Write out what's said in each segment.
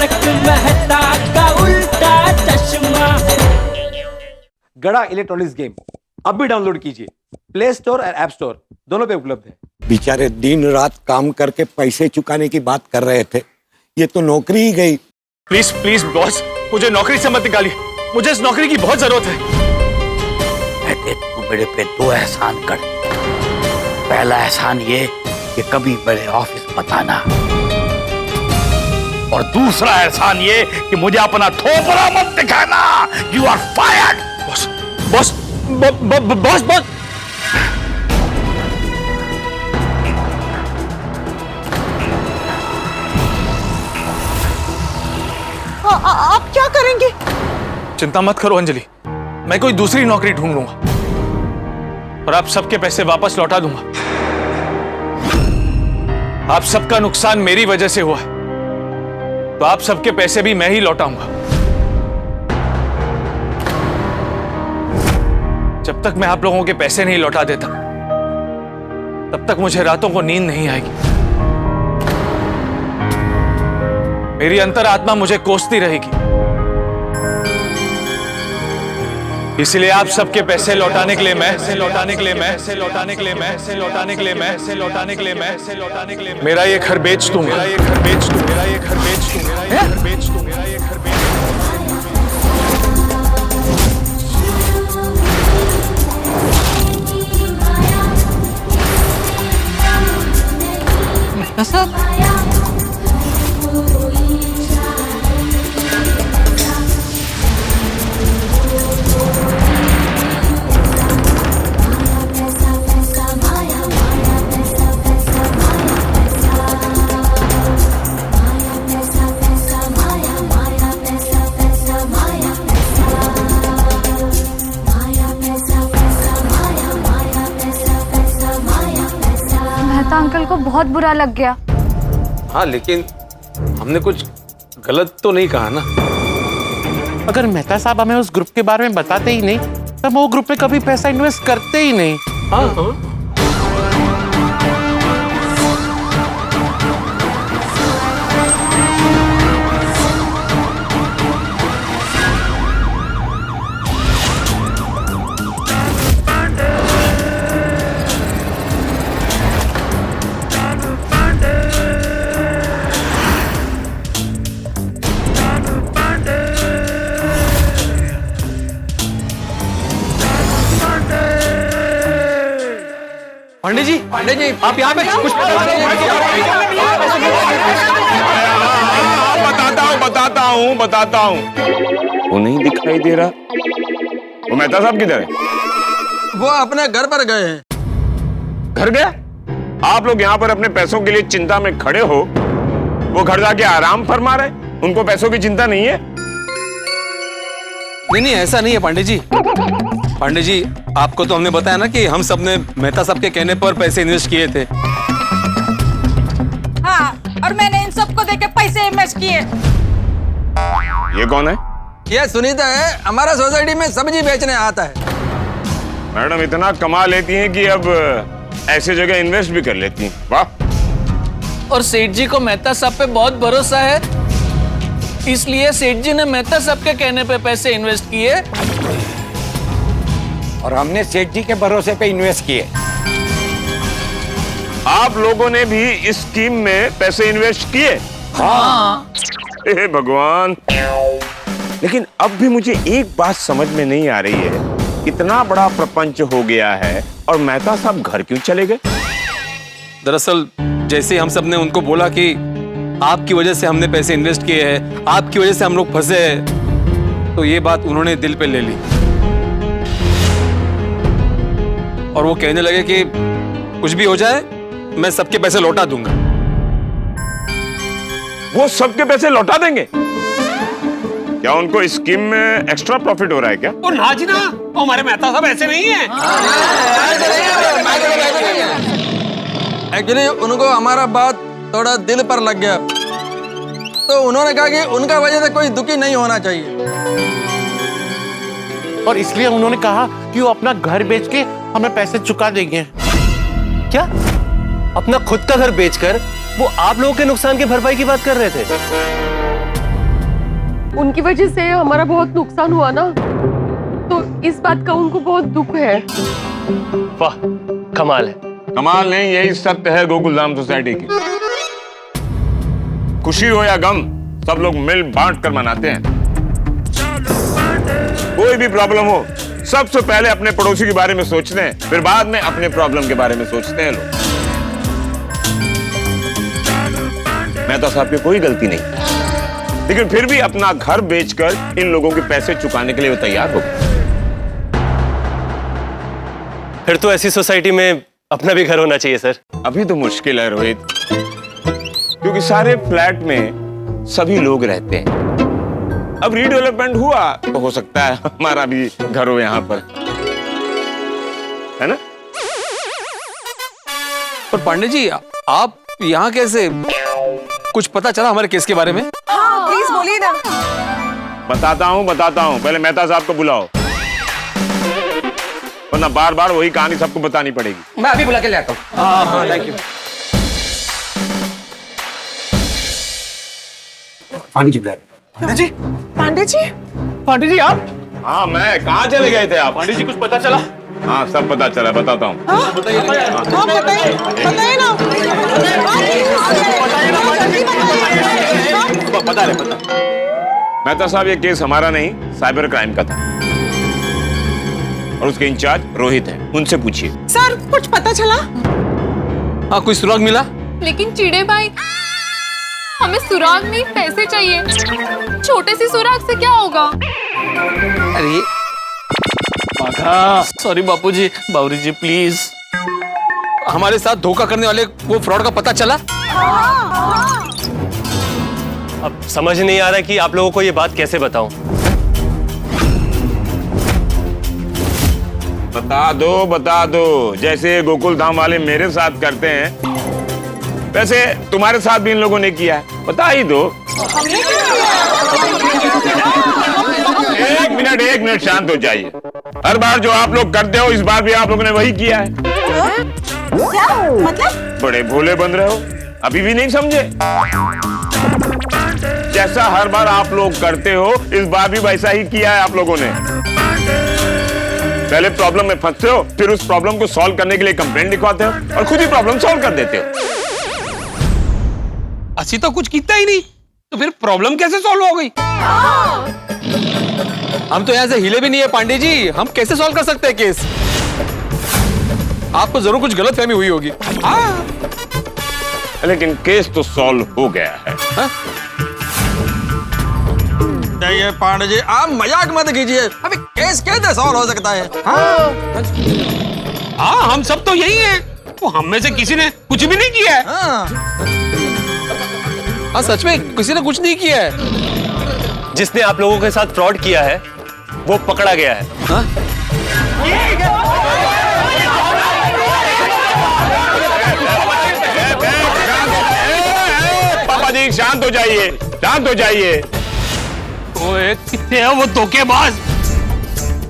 तारक मेहता का उल्टा चश्मा। गड़ा इलेक्ट्रॉनिक्स गेम अब भी डाउनलोड कीजिए, प्ले स्टोर और ऐप स्टोर दोनों पे उपलब्ध है। बेचारे दिन रात काम करके पैसे चुकाने की बात कर रहे थे, ये तो नौकरी ही गई। प्लीज प्लीज बॉस, मुझे नौकरी से मत निकालिए, मुझे इस नौकरी की बहुत जरूरत है। बेटे तू मेरे पे 2 एहसान कर। पहला एहसान ये कि कभी मेरे ऑफिस मत आना, और दूसरा एहसान ये कि मुझे अपना थोपड़ा मत दिखाना। You are fired. Boss boss boss boss आप क्या करेंगे? चिंता मत करो अंजलि, मैं कोई दूसरी नौकरी ढूंढ लूंगा और आप सबके पैसे वापस लौटा दूंगा। आप सबका नुकसान मेरी वजह से हुआ है, तो आप सबके पैसे भी मैं ही लौटाऊंगा। जब तक मैं आप लोगों के पैसे नहीं लौटा देता, तब तक मुझे रातों को नींद नहीं आएगी। मेरी अंतरात्मा मुझे कोसती रहेगी। इसलिए आप सबके पैसे लौटाने के लिए मैं मेरा ये घर बेच दूंगा। अंकल को बहुत बुरा लग गया। हाँ, लेकिन हमने कुछ गलत तो नहीं कहा ना। अगर मेहता साहब हमें उस ग्रुप के बारे में बताते ही नहीं, तब वो ग्रुप में कभी पैसा इन्वेस्ट करते ही नहीं। हाँ। पांडे जी आप यहाँ पे कुछ बताता हूँ। वो नहीं दिखाई दे रहा। वो मेहता साहब किधर है? वो अपने घर पर गए हैं। घर गया? आप लोग यहाँ पर अपने पैसों के लिए चिंता में खड़े हो, वो घर जाके आराम फरमा रहे, उनको पैसों की चिंता नहीं है? नहीं, ऐसा नहीं है पांडे जी। पांडे जी, आपको तो हमने बताया ना कि हम सब ने मेहता साहब के कहने पर पैसे इन्वेस्ट किए थे। हाँ, और मैंने इन सबको देके पैसे इन्वेस्ट किए। ये कौन है? ये सुनीता है, हमारा सोसाइटी में सब्जी बेचने आता है। मैडम इतना कमा लेती हैं कि अब ऐसी जगह इन्वेस्ट भी कर लेती हैं। वाह। और सेठ जी को मेहता साहब पे बहुत भरोसा है, इसलिए सेठ जी ने मेहता साहब के कहने पे पैसे इन्वेस्ट किए, और हमने सेठ जी के भरोसे पे इन्वेस्ट किए। आप लोगों ने भी इस स्कीम में पैसे इन्वेस्ट किए? हाँ। हे भगवान। लेकिन अब भी मुझे एक बात समझ में नहीं आ रही है, इतना बड़ा प्रपंच हो गया है और मेहता साहब घर क्यों चले गए? दरअसल जैसे हम सब ने उनको बोला कि आपकी वजह से हमने पैसे इन्वेस्ट किए हैं, आपकी वजह से हम लोग फंसे हैं, तो ये बात उन्होंने दिल पे ले ली और वो कहने लगे कि कुछ भी हो जाए मैं सबके पैसे लौटा दूंगा। वो सबके पैसे लौटा देंगे? क्या उनको इस स्कीम में एक्स्ट्रा प्रॉफिट हो रहा है क्या? ओ ना जी ना, हमारे मेहता साहब ऐसे नहीं है। एक्चुअली उनको हमारा बात थोड़ा दिल पर लग गया, तो उन्होंने कहा कि उनका वजह से कोई दुखी नहीं होना चाहिए, और इसलिए उन्होंने कहा कि वो अपना घर बेच के हमें पैसे चुका देंगे। क्या? अपना खुद का घर बेचकर वो आप लोगों के नुकसान की भरपाई की बात कर रहे थे? उनकी वजह से हमारा बहुत नुकसान हुआ ना, तो इस बात का उनको बहुत दुख है। वाह, कमाल है। कमाल नहीं, यही सत्य है गोकुलधाम सोसाइटी की। खुशी हो या गम, सब लोग मिल बांट कर मनाते हैं। कोई भी प्रॉब्लम हो, सबसे पहले अपने पड़ोसी के बारे में सोचते हैं, फिर बाद में अपने प्रॉब्लम के बारे में सोचते हैं लोग। मेहता साहब की कोई गलती नहीं, लेकिन फिर भी अपना घर बेचकर इन लोगों के पैसे चुकाने के लिए वो तैयार हो गए। फिर तो ऐसी सोसाइटी में अपना भी घर होना चाहिए सर। अभी तो मुश्किल है रोहित, क्योंकि सारे फ्लैट में सभी लोग रहते हैं। अब रीडेवलपमेंट हुआ तो हो सकता है हमारा भी घर हो यहाँ पर, है ना? पर पांडे जी, आप यहाँ कैसे? कुछ पता चला हमारे केस के बारे में? हाँ, प्लीज बोलिए ना। बताता हूँ। पहले मेहता साहब को बुलाओ, वरना बार बार वही कहानी सबको बतानी पड़ेगी। मैं अभी बुला के ले आता हूँ। हाँ, थैंक यू। पांडे जी बुला। पांडे जी आप? हाँ, मैं कहाँ चले गए थे आप? पांडे जी कुछ पता चला? हाँ, सब पता चला, बताता हूँ। बताइए ना। पता। मेहता साहब, ये केस हमारा नहीं, साइबर क्राइम का था, और उसके इंचार्ज रोहित हैं, उनसे पूछिए। सर, कुछ पता चला? हाँ, कोई सुराग मिला? लेकिन चिड़े भाई, हमें सुराग नहीं, पैसे चाहिए। छोटे सी सुराग से क्या होगा? अरे sorry Bapuji, Bawri ji please. हमारे साथ धोखा करने वाले वो फ्रॉड का पता चला? अब समझ नहीं आ रहा कि आप लोगों को ये बात कैसे बताऊं। बता दो, जैसे गोकुल धाम वाले मेरे साथ करते हैं, वैसे तुम्हारे साथ भी इन लोगों ने किया है। बता ही दो। एक मिनट शांत हो जाइए। हर बार जो आप लोग करते हो, इस बार भी आप लोगों ने वही किया है। क्या मतलब? बड़े भोले बन रहे हो, अभी भी नहीं समझे? जैसा हर बार आप लोग करते हो, इस बार भी वैसा ही किया है आप लोगों ने। पहले प्रॉब्लम में फंसते हो, फिर उस प्रॉब्लम को सॉल्व करने के लिए कंप्लेंट लिखवाते हो, और खुद ही प्रॉब्लम सॉल्व कर देते हो। असी तो कुछ किया ही नहीं, तो फिर प्रॉब्लम कैसे सॉल्व हो गई? हम तो यहाँ से हिले भी नहीं है पांडे जी, हम कैसे सॉल्व कर सकते हैं केस? आपको जरूर कुछ गलतफहमी हुई होगी। लेकिन केस तो सॉल्व हो गया है। ये पांडे जी, आप मजाक मत कीजिए। अभी केस कैसे सॉल्व हो सकता है? हाँ, हम सब तो यही हैं। तो हम में से किसी ने कुछ भी नहीं किया है। हाँ, सच में किसी ने कुछ नहीं किया है। जिसने आप लोगों के साथ फ्रॉड किया है वो पकड़ा गया है। हाँ? पापा जी शांत हो जाइए, शांत हो जाइए। ओए, कितने है वो धोखेबाज?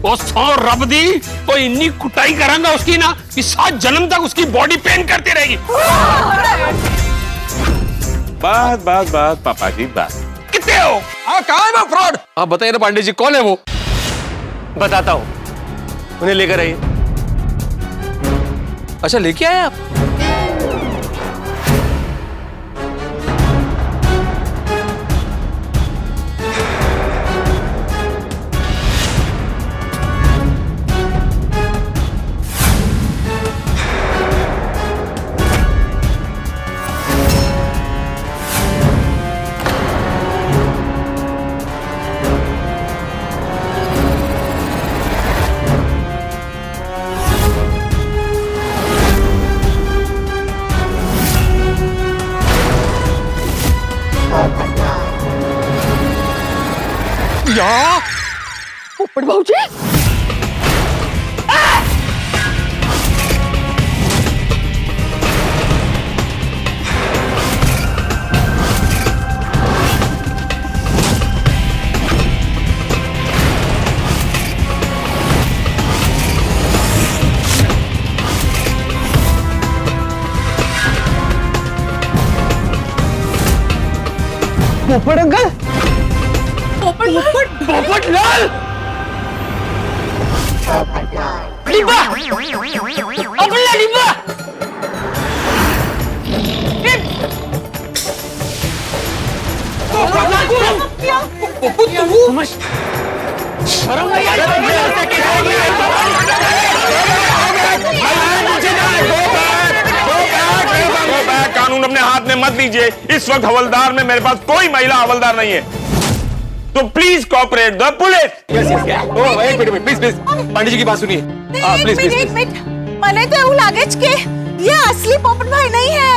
वो 100 रब दी, तो इन्नी कुटाई करांगा उसकी ना कि 7 जन्म तक उसकी बॉडी पेन करती रहेगी। बस पापा जी, बस। कितने हो? कहाँ है वो फ्रॉड? आप बताइए ना पांडे जी, कौन है वो? बताता हूं, उन्हें लेकर आइए। अच्छा, लेके आए आप? पोपट भाऊजी, पोपट अंकल, पोपटलाल डिब्बा अपना डिब्बा कानून अपने हाथ में मत लीजिए। इस वक्त हवलदार में मेरे पास कोई महिला हवलदार नहीं है, तो प्लीज कोऑपरेट द पुलिस। एक minute please please Pandey ji की बात सुनिए प्लीज प्लीज। मैंने तो એવું લાગે છે કે ये असली पोपट भाई नहीं है,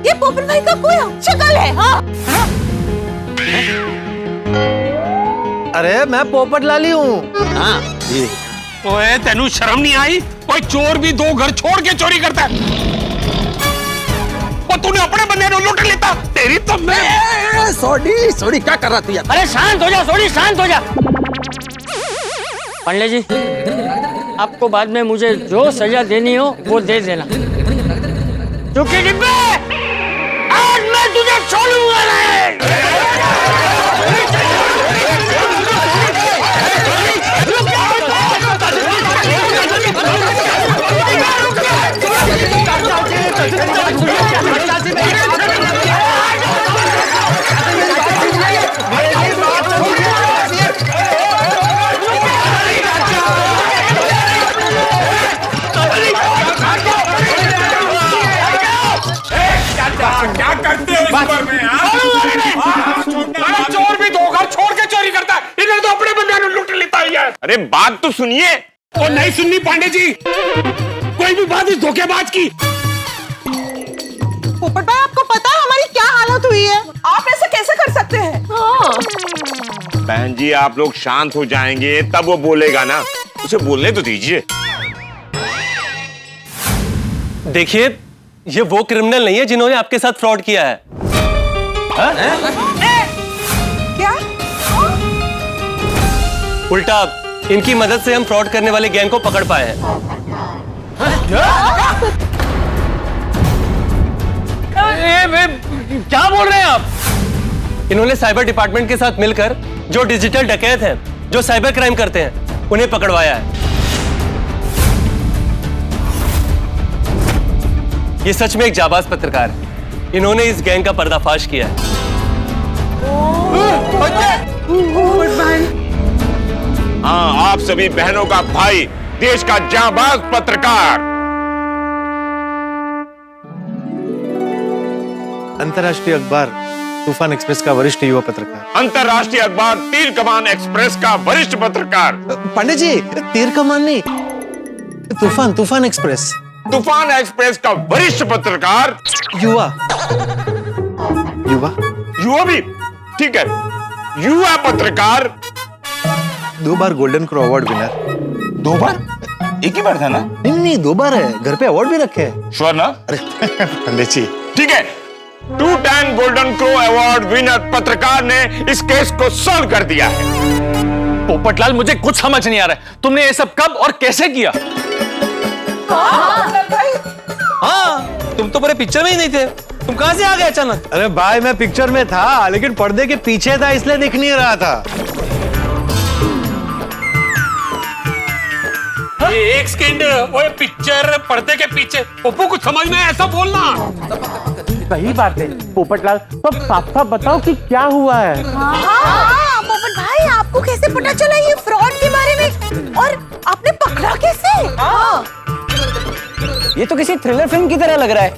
ये पोपट भाई का कोई शक्ल है। हाँ अरे मैं पोपट लाली हूँ। हाँ ओए तेनू शर्म नहीं आई? कोई चोर भी दो घर छोड़ के चोरी करता है और तूने अपने बंदे को लूट लेता। तेरी तो मैं सोडी क्या कर रहा थी यार? अरे शांत हो जा सोडी, शांत हो जा। पांडे जी आपको बाद में मुझे जो सजा देनी हो वो दे देना। चुकी डिब्बे आज मैं तुझे छोड़ूंगा नहीं। क्या करते हो इस पर में? चोर भी दो घर छोड़ के चोरी करता है, इधर तो अपने बंदे को लूट लेता है यार। अरे बात तो सुनिए। और नहीं सुननी पांडे जी, कोई भी बात इस धोखेबाज की। पोपट भाई आपको पता है हमारी क्या हालत हुई है? आप ऐसा कैसे कर सकते हैं? हाँ। बहन जी आप लोग शांत हो जाएंगे तब वो बोलेगा ना, उसे बोलने तो दीजिए। देखिए ये वो क्रिमिनल नहीं है जिन्होंने आपके साथ फ्रॉड किया है। क्या? उल्टा इनकी मदद से हम फ्रॉड करने वाले गैंग को पकड़ पाए हैं। क्या बोल रहे हैं आप? इन्होंने साइबर डिपार्टमेंट के साथ मिलकर जो डिजिटल डकैत हैं, जो साइबर क्राइम करते हैं, उन्हें पकड़वाया है। ये सच में एक जाबाज पत्रकार है। इन्होंने इस गैंग का पर्दाफाश किया है। हाँ आप सभी बहनों का भाई, देश का जाबाज पत्रकार। अंतर्राष्ट्रीय अखबार तूफान एक्सप्रेस का वरिष्ठ युवा पत्रकार। अंतर्राष्ट्रीय अखबार तीर कमान एक्सप्रेस का वरिष्ठ पत्रकार। पांडे जी तीर कमान नहीं, तूफान एक्सप्रेस। तूफान एक्सप्रेस का वरिष्ठ पत्रकार। युवा भी ठीक है, युवा पत्रकार। 2 बार गोल्डन क्रो अवार्ड विनर। 2 बार? एक ही बार था ना? नहीं 2 बार है, घर पे अवार्ड भी रखे हैं। श्योर ना? अरे पांडे जी ठीक है, 2 time golden crow award winner पत्रकार ने इस केस को सॉल्व कर दिया है। पोपटलाल मुझे कुछ समझ नहीं आ रहा है, तुमने ये सब कब और कैसे किया? हाँ तुम तो पूरे पिक्चर में ही नहीं थे, तुम कहां से आ गए अचानक? अरे भाई मैं पिक्चर में था लेकिन पर्दे के पीछे था इसलिए दिख नहीं रहा था। ये एक सेकंड, वो पिक्चर पर्दे के पीछे। पप्पू कुछ समझ में ऐसा बोलना। सही बात है पोपटलाल, तो साफ साफ बताओ कि क्या हुआ है। हाँ, पोपट भाई आपको कैसे पता चला ये फ्रॉड के बारे में, और आपने पकड़ा कैसे? ये तो किसी थ्रिलर फिल्म की तरह लग रहा है।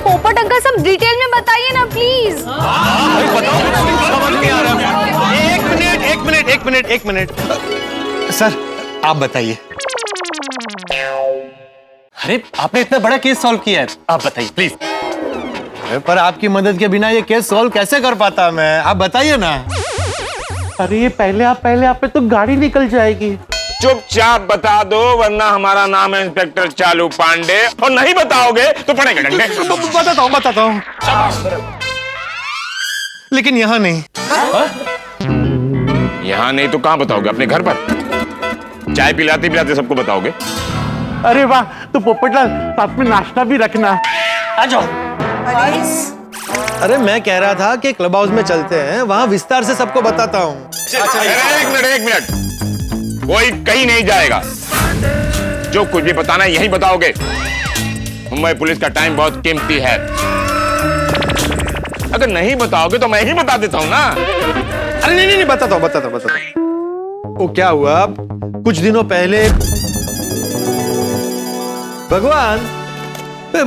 पोपट अंकल सब डिटेल में बताइए ना प्लीज। एक मिनट सर आप बताइए। अरे आपने इतना बड़ा केस सॉल्व किया है, आप बताइए प्लीज। पर आपकी मदद के बिना ये केस सॉल्व कैसे कर पाता मैं, आप बताइए ना। अरे ये पहले आप पे तो गाड़ी निकल जाएगी। चुपचाप बता दो वरना हमारा नाम है इंस्पेक्टर चालू पांडे, और नहीं बताओगे तो पड़ेगा डंडे। बताता हूँ लेकिन यहाँ नहीं। यहाँ नहीं तो कहाँ बताओगे? अपने घर पर चाय पिलाते पिलाते सबको बताओगे? अरे वाह, तो पोपटलाल साथ में नाश्ता भी रखना। आ जाओ। अरे मैं कह रहा था कि क्लब हाउस में चलते हैं, वहां विस्तार से सबको बताता हूँ। एक मिनट, कोई कहीं नहीं जाएगा। जो कुछ भी बताना है यही बताओगे। मुंबई पुलिस का टाइम बहुत कीमती है। अगर नहीं बताओगे तो मैं ही बता देता हूँ ना। अरे नहीं, बताता हूँ। वो क्या हुआ, कुछ दिनों पहले भगवान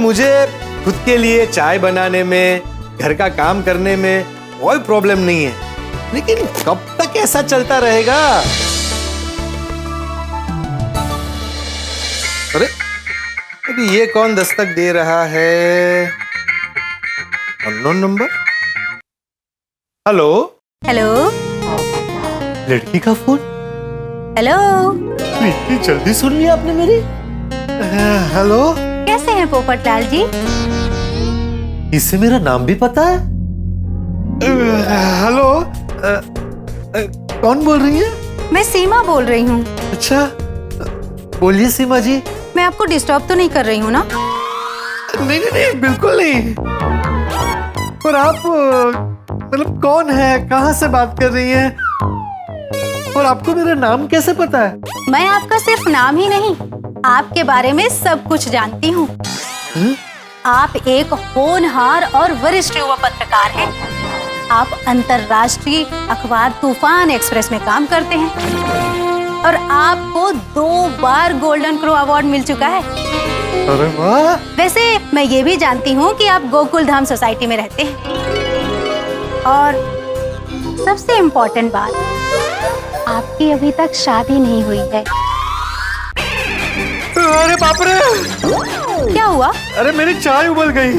मुझे खुद के लिए चाय बनाने में, घर का काम करने में कोई प्रॉब्लम नहीं है, लेकिन कब तक ऐसा चलता रहेगा? अरे अभी ये कौन दस्तक दे रहा है? Unknown number. हेलो हेलो लड़की का फोन। हेलो इतनी जल्दी सुन लिया आपने मेरी? हेलो कैसे हैं पोपटलाल जी? इससे मेरा नाम भी पता है। हेलो कौन बोल रही है? मैं सीमा बोल रही हूँ। अच्छा बोलिए सीमा जी। मैं आपको डिस्टर्ब तो नहीं कर रही हूँ ना? नहीं बिल्कुल नहीं। पर आप मतलब कौन है, कहाँ से बात कर रही हैं? और आपको मेरा नाम कैसे पता है? मैं आपका सिर्फ नाम ही नहीं, आपके बारे में सब कुछ जानती हूँ। आप एक होनहार और वरिष्ठ युवा पत्रकार हैं। आप अंतर्राष्ट्रीय अखबार तूफान एक्सप्रेस में काम करते हैं और आपको 2 बार गोल्डन क्रो अवार्ड मिल चुका है। अरे वाह! वैसे मैं ये भी जानती हूँ कि आप गोकुल धाम सोसाइटी में रहते हैं। और सबसे इम्पोर्टेंट बात, आपकी अभी तक शादी नहीं हुई है। अरे बाप रे! क्या हुआ? अरे मेरी चाय उबल गई।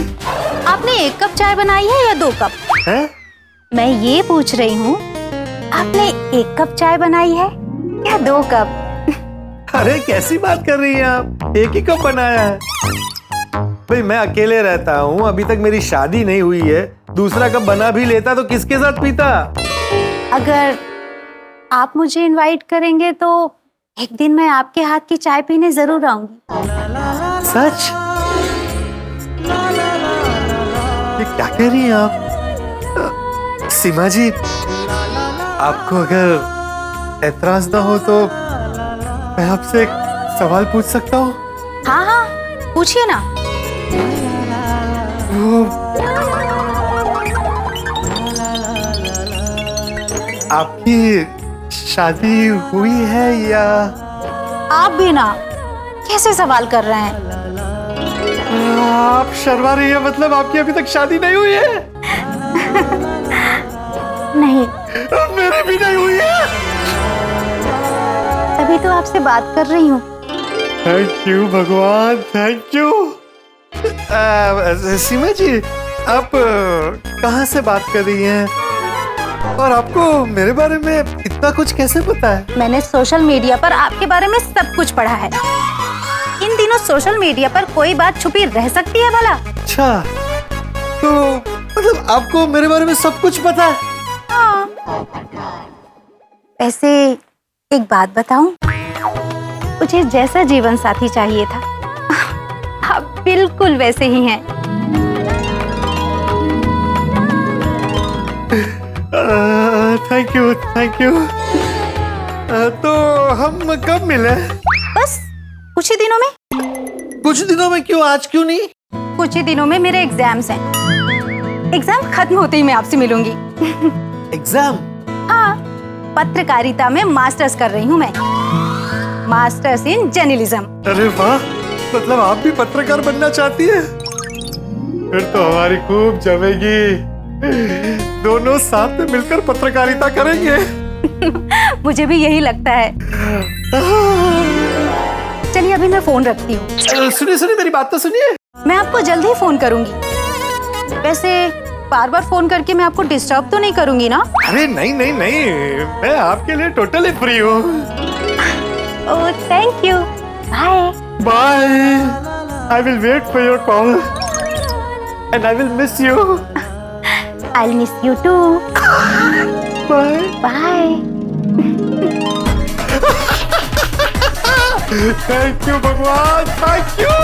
आपने 1 कप चाय बनाई है या 2 कप? है? मैं ये पूछ रही हूँ, आपने 1 कप चाय बनाई है या 2 कप? अरे कैसी बात कर रही हैं आप? 1 ही कप बनाया है। भाई मैं अकेले रहता हूँ, अभी तक मेरी शादी नहीं हुई है। दूसरा कप बना भी लेता तो किसके साथ पीता? अगर आप मुझे इनवाइट करेंगे तो एक दिन मैं आपके हाथ की चाय पीने जरूर आऊंगी। सच? ये क्या कह रही हैं आप? सीमा जी, आपको अगर एतराज ना हो तो मैं आपसे एक सवाल पूछ सकता हूँ? हाँ पूछिए ना। आपकी शादी हुई है या? आप भी ना, कैसे सवाल कर रहे हैं? आप शर्मा रही है, मतलब आपकी अभी तक शादी नहीं हुई है? नहीं। मेरी भी नहीं हुई है। तभी तो आपसे बात कर रही हूँ। थैंक यू भगवान, थैंक यू। सीमा जी, आप कहाँ से बात कर रही हैं? और आपको मेरे बारे में इतना कुछ कैसे पता है? मैंने सोशल मीडिया पर आपके बारे में सब कुछ पढ़ा है। इन दिनों सोशल मीडिया पर कोई बात छुपी रह सकती है भला? अच्छा, तो मतलब आपको मेरे बारे में सब कुछ पता है? हाँ। वैसे एक बात बताऊं, मुझे जैसा जीवन साथी चाहिए था, आप बिल्कुल वैसे ही हैं। Thank you, thank you. तो हम कब मिले? बस कुछ ही दिनों में। कुछ दिनों में क्यों? आज क्यों नहीं? कुछ ही दिनों में मेरे एग्जाम्स हैं। एग्जाम खत्म होते ही मैं आपसे मिलूंगी। एग्जाम? हाँ, पत्रकारिता में मास्टर्स कर रही हूँ मैं। Masters in journalism. अरे वाह, मतलब आप भी पत्रकार बनना चाहती है? फिर तो हमारी खूब जमेगी। दोनों साथ में मिलकर पत्रकारिता करेंगे। मुझे भी यही लगता है। चलिए अभी मैं फोन रखती हूँ। सुनिए मेरी बात तो सुनिए। मैं आपको जल्द ही फोन करूंगी। वैसे बार बार फोन करके मैं आपको डिस्टर्ब तो नहीं करूंगी ना? अरे नहीं, मैं आपके लिए टोटली फ्री हूँ। Oh thank you. Bye bye. I will wait for your call and I will miss you. I'll miss you too. Bye. Bye. Thank you भगवान, thank you.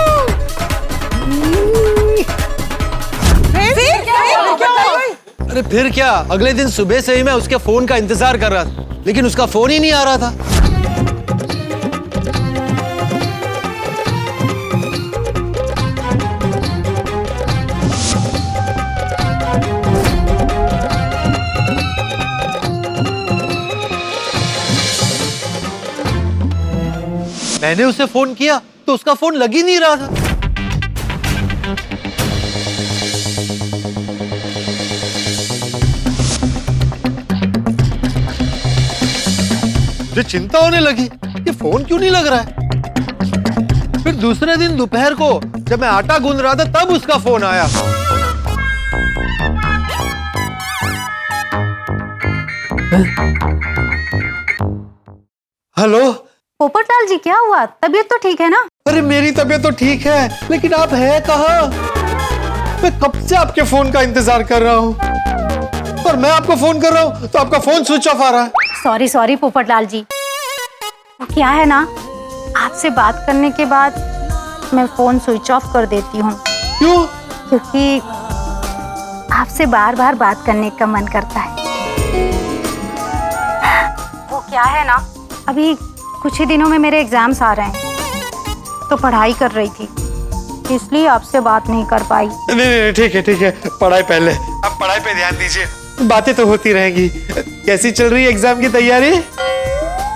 फिर क्या हुआ? अरे फिर क्या, अगले दिन सुबह से ही मैं उसके फोन का इंतजार कर रहा था, लेकिन उसका फोन ही नहीं आ रहा था। मैंने उसे फोन किया तो उसका फोन लग ही नहीं रहा था। मुझे चिंता होने लगी, ये फोन क्यों नहीं लग रहा है। फिर दूसरे दिन दोपहर को जब मैं आटा गूंद रहा था तब उसका फोन आया। हेलो पोपटलाल जी, क्या हुआ? तबीयत तो ठीक है ना? अरे मेरी तबीयत तो ठीक है, लेकिन आप हैं कहाँ? मैं कब से आपके फोन का इंतजार कर रहा हूँ, और मैं आपको फोन कर रहा हूँ तो आपका फोन स्विच ऑफ आ रहा है। सॉरी सॉरी पोपटलाल जी, वो क्या है ना, आपसे बात करने के बाद मैं फोन स्विच ऑफ कर देती हूँ। क्यों? क्योंकि आपसे बार बार बात करने का मन करता है। वो क्या है ना, अभी कुछ ही दिनों में मेरे एग्जाम्स आ रहे हैं, तो पढ़ाई कर रही थी, इसलिए आपसे बात नहीं कर पाई। नहीं, ठीक है, पढ़ाई पहले, अब पढ़ाई पे ध्यान दीजिए, बातें तो होती रहेंगी। कैसी चल रही है एग्जाम की तैयारी?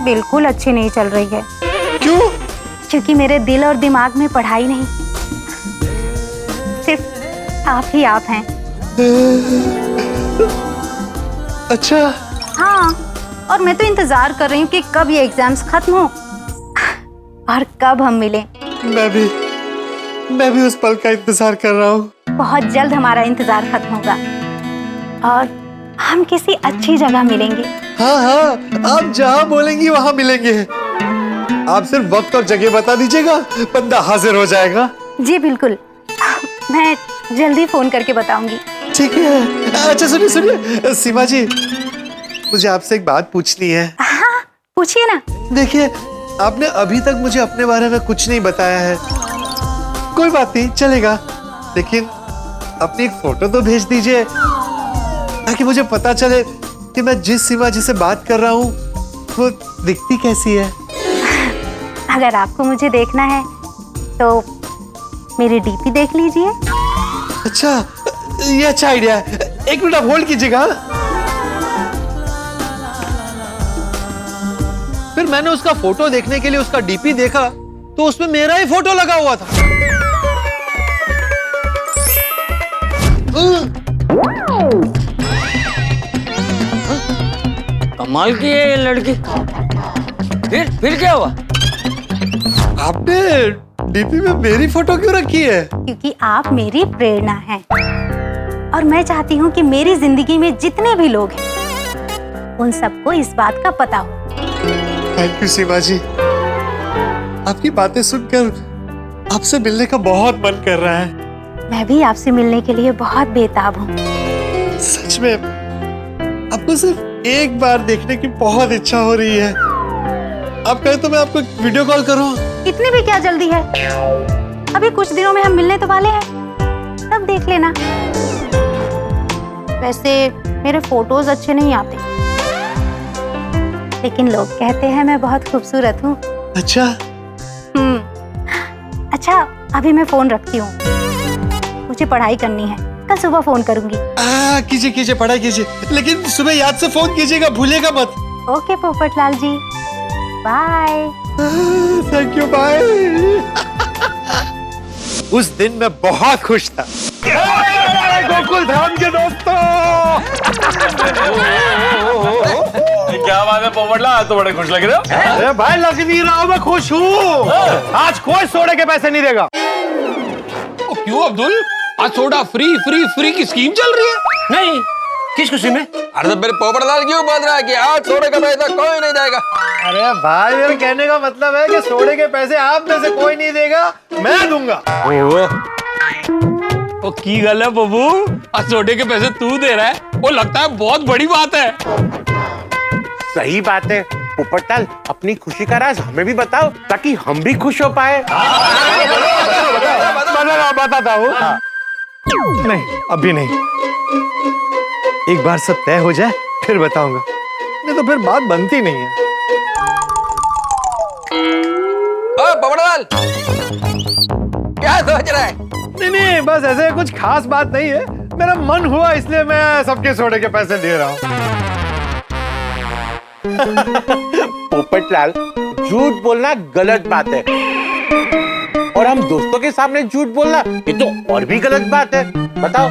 बिल्कुल अच्छी नहीं चल रही है। क्यों? क्योंकि मेरे दिल और दिमाग में पढ़ाई नहीं, सिर्फ आप ही आप हैं। अच्छा। हाँ, और मैं तो इंतजार कर रही हूँ कि कब ये एग्जाम्स खत्म हो और कब हम मिलें। मैं भी उस पल का इंतजार कर रहा हूँ। बहुत जल्द हमारा इंतजार खत्म होगा और हम किसी अच्छी जगह मिलेंगे। हाँ, आप जहाँ बोलेंगी वहाँ मिलेंगे। आप सिर्फ वक्त और जगह बता दीजिएगा, बंदा हाजिर हो जाएगा। जी बिल्कुल, मैं जल्दी फोन करके बताऊंगी। ठीक है। अच्छा सुनिए सीमा जी, मुझे आपसे एक बात पूछनी है। हाँ, पूछिए ना। देखिए, आपने अभी तक मुझे अपने बारे में कुछ नहीं बताया है। कोई बात नहीं, चलेगा, लेकिन अपनी एक फोटो तो भेज दीजिए ताकि मुझे पता चले कि मैं जिस सीमा जी से बात कर रहा हूँ वो दिखती कैसी है। अगर आपको मुझे देखना है तो मेरी डीपी देख लीजिए। अच्छा, ये अच्छा आइडिया है। एक मिनट आप होल्ड कीजिएगा। फिर मैंने उसका फोटो देखने के लिए उसका डीपी देखा तो उसमें मेरा ही फोटो लगा हुआ था। कमाल की है ये लड़की। फिर क्या हुआ? आपने डीपी में मेरी फोटो क्यों रखी है? क्योंकि आप मेरी प्रेरणा हैं और मैं चाहती हूँ कि मेरी जिंदगी में जितने भी लोग हैं उन सबको इस बात का पता हो। थैंक यू सीमा जी, आपकी बातें सुनकर आपसे मिलने का बहुत मन कर रहा है। मैं भी आपसे मिलने के लिए बहुत बेताब हूँ। सच में आपको सिर्फ एक बार देखने की बहुत इच्छा हो रही है। आप कहें तो मैं आपको वीडियो कॉल करूं? इतनी भी क्या जल्दी है, अभी कुछ दिनों में हम मिलने तो वाले हैं, तब देख लेना। वैसे मेरे फोटोज अच्छे नहीं आते, लेकिन लोग कहते हैं मैं बहुत खूबसूरत हूँ। अच्छा। अच्छा, अभी मैं फोन रखती हूँ, मुझे पढ़ाई करनी है, कल सुबह फोन करूंगी। कीजिए पढ़ाई कीजिए, लेकिन सुबह याद से फोन कीजिएगा, भूलिएगा मत। Okay Popatlal ji, bye. Thank you, bye. उस दिन मैं बहुत खुश था। गोकुल धाम के दोस्तों, क्या बात है पोपटलाल, तो बड़े खुश लग रहे हो? अरे भाई लग नहीं रहा हूं, मैं खुश हूँ। आज कोई सोडे के पैसे नहीं देगा। क्यों अब्दुल, आज सोडा फ्री की स्कीम चल रही है? नहीं, किस खुशी में? अरे तो मेरे पोपटलाल क्यों बात रहा है कि आज सोडे का पैसा कोई नहीं देगा? अरे भाई, मेरे कहने का मतलब है कि सोडे के पैसे आप में से कोई नहीं देगा, मैं दूंगा। ओ की गल है बबू, आज सोडे के पैसे तू दे रहा है, वो लगता है बहुत बड़ी बात है। सही बात है पोपटलाल, अपनी खुशी का राज हमें भी बताओ ताकि हम भी खुश हो पाए। बताता हूँ। नहीं, अभी नहीं। एक बार सब तय हो जाए फिर बताऊंगा, नहीं तो फिर बात बनती नहीं है। बबड़वाल, क्या सोच रहा है? नहीं, बस ऐसे कुछ खास बात नहीं है, मेरा मन हुआ इसलिए मैं सबके सोडे के पैसे दे रहा हूँ। पोपटलाल, झूठ बोलना गलत बात है, और हम दोस्तों के सामने झूठ बोलना ये तो और भी गलत बात है। बताओ।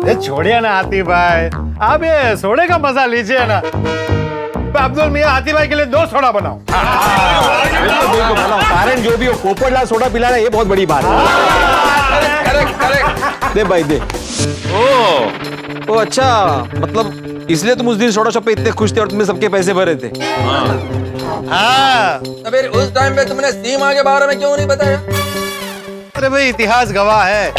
ये छोड़िए ना हाथी भाई, आप ये सोडे का मजा लीजिए ना। अब्दुल मियां हाथी भाई के लिए 2 सोडा बनाओ। कारण जो भी हो, पोपटलाल सोडा पिला रहा है, ये बहुत बड़ी बात है। करेक्ट। दे भाई दे। ओ अच्छा, मतलब इसलिए तुम उस दिन सोडा शॉप पे इतने खुश थे और तुमने सबके पैसे भरे थे। हाँ। तो फिर उस टाइम पे तुमने सीमा के बारे में क्यों नहीं बताया? अरे भाई, इतिहास गवाह है,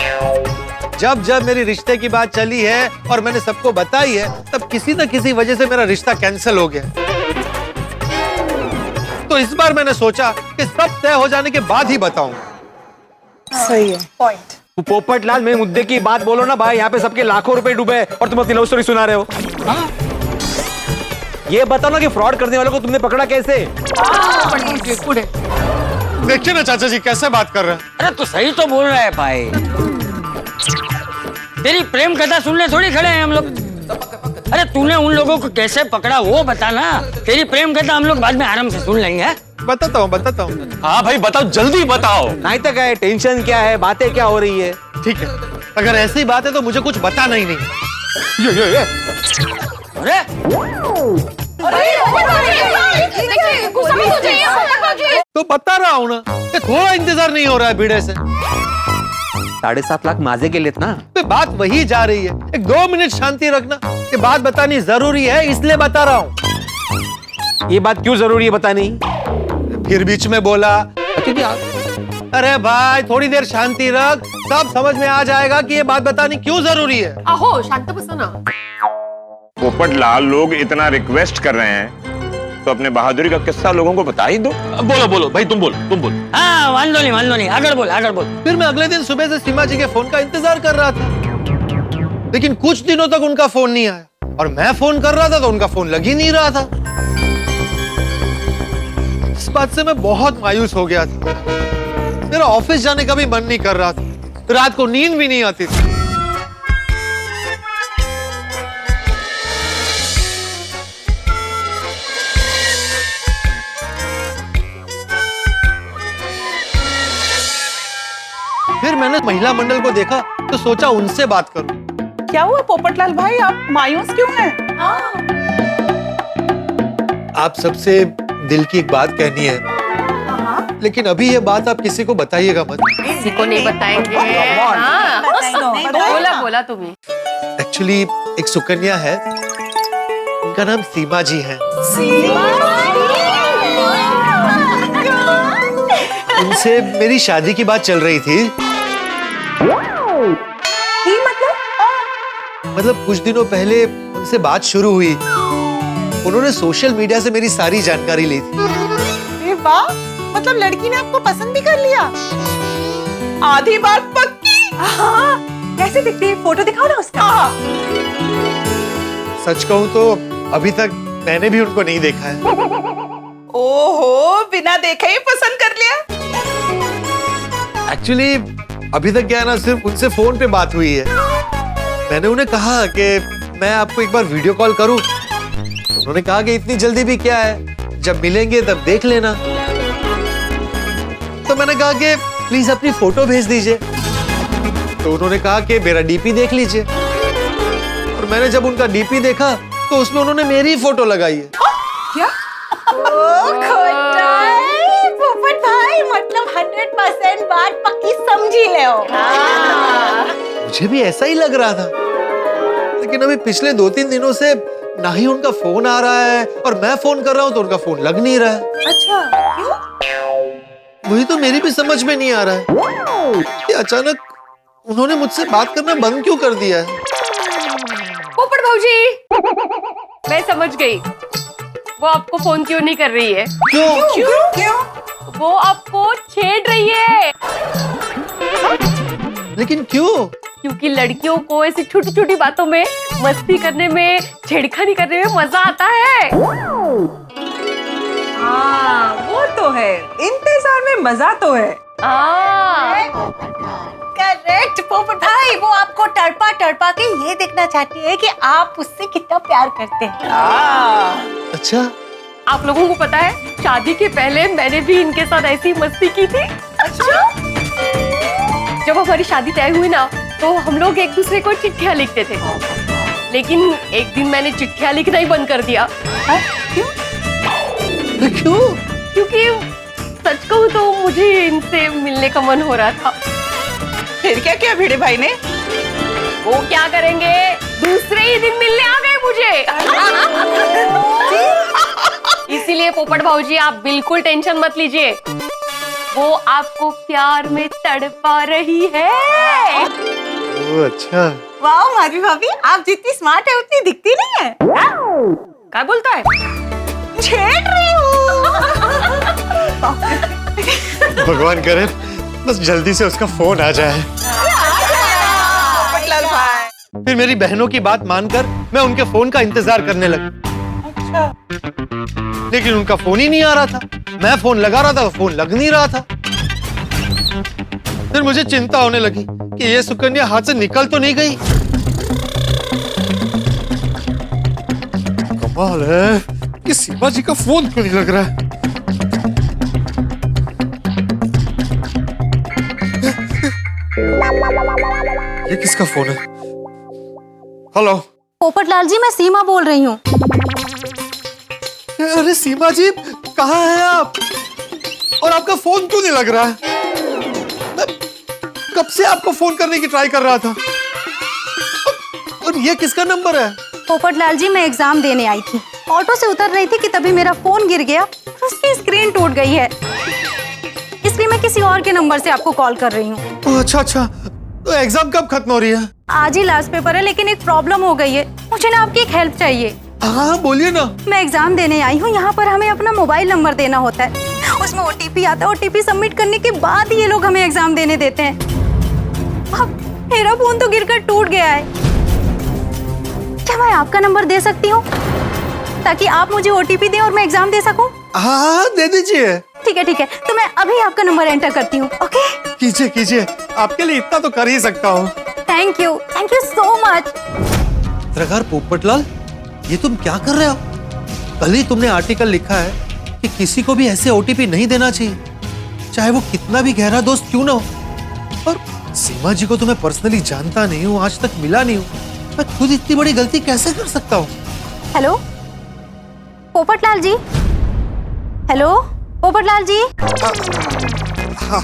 जब जब मेरी रिश्ते की बात चली है और मैंने सबको बताई है, तब किसी न किसी वजह से मेरा रिश्ता कैंसिल हो गया। तो इस बार मैंने सोचा कि सब तय हो जाने के बाद ही बताऊंगा। सही है, पॉइंट। पोपटलाल, मेरे मुद्दे की बात बोलो ना भाई, यहाँ पे सबके लाखों रुपए डूबे और तुम अपनी लव स्टोरी सुना रहे हो। ये बताओ ना कि फ्रॉड करने वालों को तुमने पकड़ा कैसे? देखिए ना चाचा जी कैसे बात कर रहे हैं। अरे तो सही तो बोल रहा है भाई, तेरी प्रेम कथा सुनने थोड़ी खड़े हैं हम लोग। अरे तूने उन लोगों को कैसे पकड़ा वो बता ना, तेरी प्रेम कथा हम लोग बाद में आराम से सुन लेंगे। बताता हूँ। हाँ भाई बताओ, जल्दी बताओ। नहीं तो क्या है, टेंशन क्या है, बातें क्या हो रही है? ठीक है, अगर ऐसी बात है तो मुझे कुछ बताना ही नहीं। अरे तो बता रहा हूँ ना, थोड़ा इंतजार नहीं हो रहा है भिड़े से। 7.5 लाख माजे के लिए ना। बात वही जा रही है, एक 2 मिनट शांति रखना, ये बात बतानी जरूरी है इसलिए बता रहा हूँ। ये बात क्यों जरूरी है बतानी? फिर बीच में बोला। अरे भाई थोड़ी देर शांति रख, सब समझ में आ जाएगा कि ये बात बतानी क्यों जरूरी है। आहो शांत बसा ना। पोपटलाल, लोग इतना रिक्वेस्ट कर रहे हैं तो अपने बहादुरी का किस्सा लोगों को बता ही दो। बोलो भाई, तुम बोल। हाँ वांदो नहीं, आगे बोल। फिर मैं अगले दिन सुबह से सीमा जी के फोन का इंतजार कर रहा था, लेकिन कुछ दिनों तक उनका फोन नहीं आया, और मैं फोन कर रहा था तो उनका फोन लग ही नहीं रहा था। इस बात से मैं बहुत मायूस हो गया था, मेरा ऑफिस जाने का भी मन नहीं कर रहा था, रात को नींद भी नहीं आती थी। फिर मैंने महिला मंडल को देखा तो सोचा उनसे बात करूं। क्या हुआ पोपटलाल भाई, आप मायूस क्यों हैं? आप सबसे दिल की एक बात कहनी है, लेकिन अभी ये बात आप किसी को बताइएगा मत। किसी को नहीं बताएंगे। बोला तुम्हें। एक्चुअली एक सुकन्या है, उनका नाम सीमा जी है। उनसे मेरी शादी की बात चल रही थी। मतलब कुछ दिनों पहले उनसे बात शुरू हुई, उन्होंने सोशल मीडिया से मेरी सारी जानकारी ली थी। अरे वाह, मतलब लड़की ने आपको पसंद भी कर लिया। आधी बात पक्की। हाँ, कैसे दिखती है, फोटो दिखाओ ना उसका। सच कहूं तो अभी तक मैंने भी उनको नहीं देखा है। ओहो, बिना देखे ही पसंद कर लिया। एक्चुअली अभी तक क्या है ना, सिर्फ उनसे फोन पे बात हुई है। मैंने उन्हें कहा कि मैं आपको एक बार वीडियो कॉल करूं, उन्होंने कहा कि इतनी जल्दी भी क्या है, जब मिलेंगे तब देख लेना। तो मैंने कहा कि प्लीज अपनी फोटो भेज दीजिए, तो उन्होंने कहा कि मेरा डीपी देख लीजिए, और मैंने जब उनका डीपी देखा तो उसमें उन्होंने मेरी ही फोटो लगाई है। क्या? पोपट भाई, मतलब 100% बात पक्की समझी ले हो। मुझे भी ऐसा ही लग रहा था, लेकिन अभी पिछले 2-3 दिनों से ना ही उनका फोन आ रहा है, और मैं फोन कर रहा हूँ तो उनका फोन लग नहीं रहा है। अच्छा, क्यों? वही तो मेरी भी समझ में नहीं आ रहा है कि अचानक उन्होंने मुझसे बात करना बंद क्यों कर दिया है। पोपट भाऊजी, मैं समझ गई, वो आपको फोन क्यों नहीं कर रही है। क्यों? वो आपको छेड़ रही है। लेकिन क्यों? क्योंकि लड़कियों को ऐसी छोटी छोटी बातों में मस्ती करने में, छेड़खानी करने में मजा आता है। हाँ वो तो है, इंतजार में मजा तो है। करेक्ट पोपट भाई, वो आपको तड़पा तड़पा के ये देखना चाहती है कि आप उससे कितना प्यार करते हैं। अच्छा, आप लोगों को पता है, शादी के पहले मैंने भी इनके साथ ऐसी मस्ती की थी। अच्छा? जब हमारी शादी तय हुई ना, तो हम लोग एक दूसरे को चिट्ठियां लिखते थे। लेकिन एक दिन मैंने चिट्ठियां लिखना ही बंद कर दिया। क्यों? क्योंकि सच कहूँ तो मुझे इनसे मिलने का मन हो रहा था। फिर क्या किया भिड़े भाई ने? वो क्या करेंगे, दूसरे ही दिन मिलने आ गए मुझे। इसीलिए पोपट भाऊजी आप बिल्कुल टेंशन मत लीजिए, वो आपको प्यार में तड़पा रही है। अच्छा। वाह माधवी भाभी, आप जितनी स्मार्ट है उतनी दिखती नहीं है। क्या बोलता है? छेड़ रही हूँ। भगवान करे बस जल्दी से उसका फोन आ जाए। फिर मेरी बहनों की बात मानकर मैं उनके फोन का इंतजार करने लगा। अच्छा। लेकिन उनका फोन ही नहीं आ रहा था। मैं फोन लगा रहा था, फोन लग नहीं रहा था। फिर मुझे चिंता होने लगी कि ये सुकन्या हाथ से निकल तो नहीं गई। कमाल है कि सीमा जी का फोन क्यों नहीं लग रहा है। ये किसका फोन है? हेलो पोपटलाल जी, मैं सीमा बोल रही हूँ। अरे सीमा जी, कहाँ हैं आप? और आपका फोन क्यों नहीं लग रहा है? मैं कब से आपको फोन करने की ट्राई कर रहा था। और ये किसका नंबर है? पोपटलाल जी, मैं एग्जाम देने आई थी, ऑटो से उतर रही थी कि तभी मेरा फोन गिर गया, उसकी स्क्रीन टूट गई है, इसलिए मैं किसी और के नंबर से आपको कॉल कर रही हूँ। अच्छा अच्छा, तो एग्जाम कब खत्म हो रही है? आज ही लास्ट पेपर है, लेकिन एक प्रॉब्लम हो गई है, मुझे ना आपकी एक हेल्प चाहिए। हाँ बोलिए ना। मैं एग्जाम देने आई हूँ, यहाँ पर हमें अपना मोबाइल नंबर देना होता है, उसमें ओटीपी आता है, ओटीपी सबमिट करने के बाद ये लोग हमें एग्जाम देने देते हैं। अब मेरा फोन तो गिरकर टूट गया है, क्या मैं आपका नंबर दे सकती हूँ ताकि आप मुझे ओटीपी दें और मैं एग्जाम दे सकूं? हाँ दे दीजिए। ठीक है, तो मैं अभी आपका नंबर एंटर करती हूँ। ओके, कीजिए कीजिए, आपके लिए इतना तो कर ही सकता हूँ। Thank you so much. पत्रकार पोपटलाल, ये तुम क्या कर रहे हो? कल ही तुमने आर्टिकल लिखा है कि किसी को भी ऐसे ओटीपी नहीं देना चाहिए, चाहे वो कितना भी गहरा दोस्त क्यों ना हो। और सीमा जी को तो मैं पर्सनली जानता नहीं हूँ, आज तक मिला नहीं हूँ, मैं खुद इतनी बड़ी गलती कैसे कर सकता हूँ? हेलो पोपटलाल जी, हेलो पोपटलाल जी।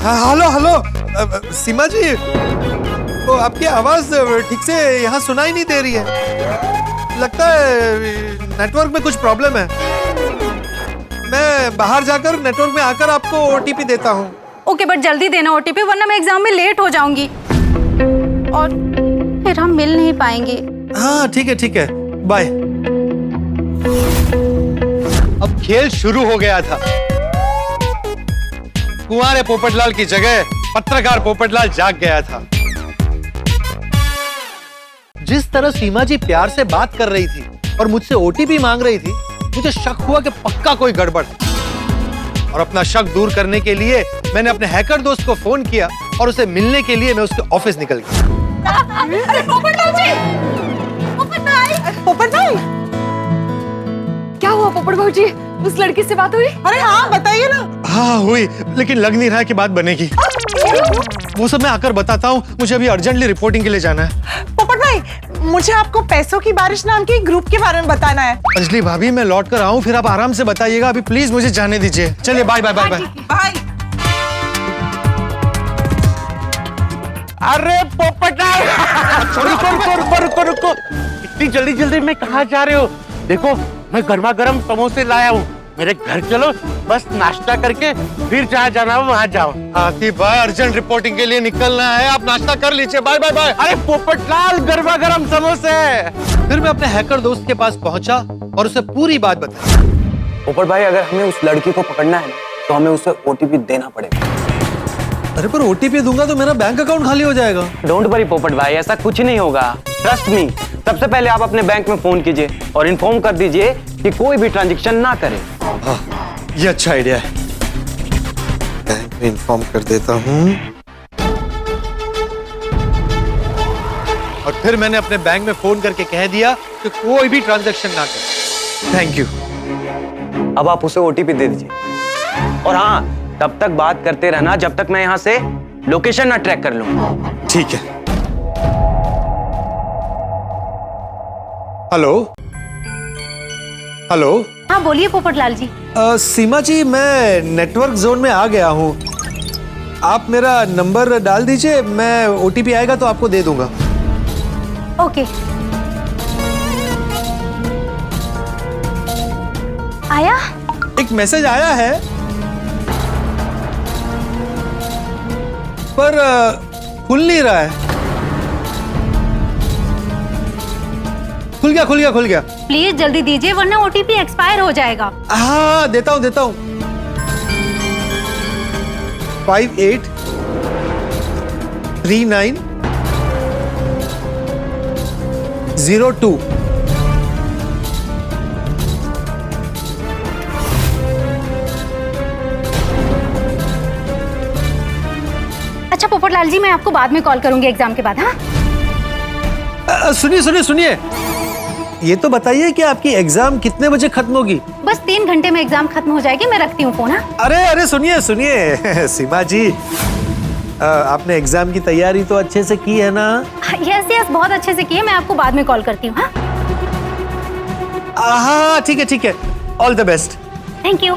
हेलो हेलो सीमा जी, तो आपकी आवाज ठीक से यहाँ सुनाई नहीं दे रही है, लगता है नेटवर्क में कुछ प्रॉब्लम है। मैं बाहर जाकर नेटवर्क में आकर आपको ओटीपी देता हूँ। ओके, बट जल्दी देना ओटीपी, वरना मैं एग्जाम में लेट हो जाऊंगी और फिर हम मिल नहीं पाएंगे। हाँ ठीक है, बाय। अब खेल शुरू हो गया था। कुंवारे पोपटलाल की जगह पत्रकार पोपटलाल जाग गया था। जिस तरह सीमा जी प्यार से बात कर रही थी और मुझसे ओटीपी मांग रही थी, मुझे शक हुआ कि पक्का कोई गड़बड़ है। और अपना शक दूर करने के लिए मैंने अपने हैकर दोस्त को फोन किया और उसे मिलने के लिए मैं उसके ऑफिस निकल गया। अरे पोपटलाल जी, पोपट भाई, क्या हुआ पोपट भाऊजी, उस लड़की से बात हुई? अरे हाँ बताइए ना। हाँ हुई, लेकिन लग नहीं रहा कि बात बनेगी। वो सब मैं आकर बताता हूँ, मुझे अभी अर्जेंटली रिपोर्टिंग के लिए जाना है। पोपट भाई, मुझे आपको पैसों की बारिश नाम के ग्रुप के बारे में बताना है। अंजलि भाभी, मैं लौट कर आऊँ, फिर आप आराम से बताइएगा, अभी प्लीज मुझे जाने दीजिए। चलिए bye bye bye bye bye. अरे पोपटलाल, रुको, इतनी जल्दी में कहाँ जा रहे हो? देखो मैं गर्मा गर्म समोसे लाया हूँ, मेरे घर चलो, बस नाश्ता करके फिर जहाँ जाना हो वहाँ जाओ। आतिफ भाई, अर्जेंट रिपोर्टिंग के लिए निकलना है, आप नाश्ता कर लीजिए। Bye bye bye. अरे पोपटलाल, गर्मा गर्म समोसे। फिर मैं अपने हैकर दोस्त के पास पहुंचा और उसे पूरी बात बताई। पोपट भाई, अगर हमें उस लड़की को पकड़ना है तो हमें उसे ओटीपी देना पड़ेगा। अरे पर ओटीपी दूंगा तो मेरा बैंक अकाउंट खाली हो जाएगा। डोंट वरी पोपट भाई, ऐसा कुछ नहीं होगा, ट्रस्ट मी। सबसे पहले आप अपने बैंक में फोन कीजिए और इन्फॉर्म कर दीजिए कि कोई भी ट्रांजैक्शन ना करे। ये अच्छा आइडिया है, बैंक में इन्फॉर्म कर देता हूँ। और फिर मैंने अपने बैंक में फोन करके कह दिया कि कोई भी ट्रांजैक्शन ना करे। Thank you. अब आप उसे ओटीपी दे दीजिए और हाँ, तब तक बात करते रहना जब तक मैं यहाँ से लोकेशन ना ट्रैक कर लूं। ठीक है। Hello hello. हाँ बोलिए पोपटलाल जी। सीमा जी, मैं नेटवर्क जोन में आ गया हूँ। आप मेरा नंबर डाल दीजिए, मैं ओटीपी आएगा तो आपको दे दूंगा। ओके। आया? एक मैसेज आया है पर खुल नहीं रहा है। खुल गया खुल गया खुल गया। प्लीज जल्दी दीजिए वरना ओटीपी एक्सपायर हो जाएगा। हाँ देता हूँ देता हूँ। 583902। अच्छा पोपटलाल जी, मैं आपको बाद में कॉल करूंगी एग्जाम के बाद। हाँ सुनिए सुनिए सुनिए, ये तो बताइए कि आपकी एग्जाम कितने बजे खत्म होगी? बस 3 घंटे में एग्जाम खत्म हो जाएगी। मैं रखती हूँ फोन। हाँ अरे अरे सुनिए सुनिए सीमा जी, आपने एग्जाम की तैयारी तो अच्छे से की है ना? यस यस, बहुत अच्छे से की है। मैं आपको बाद में कॉल करती हूँ। हाँ ठीक है ठीक है। All the best. Thank you.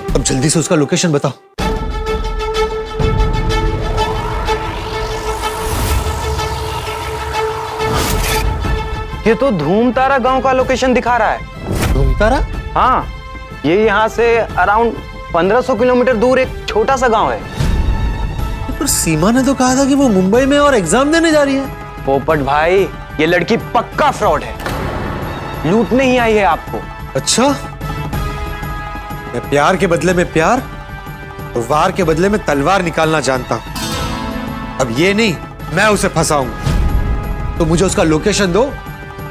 अब जल्दी से उसका लोकेशन बताओ। ये तो धूमतारा गांव का लोकेशन दिखा रहा है। धूमतारा? हाँ, ये यहाँ से अराउंड 1500 किलोमीटर दूर एक छोटा सा गांव है। पर सीमा ने तो कहा था कि वो मुंबई में और एग्जाम देने जा रही है। पोपट भाई, ये लड़की पक्का फ्रॉड है, लूटने ही आई है आपको। अच्छा, मैं प्यार के बदले में प्यार और वार के बदले में तलवार निकालना जानता हूं। अब ये नहीं, मैं उसे फंसाऊंगा। तो मुझे उसका लोकेशन दो,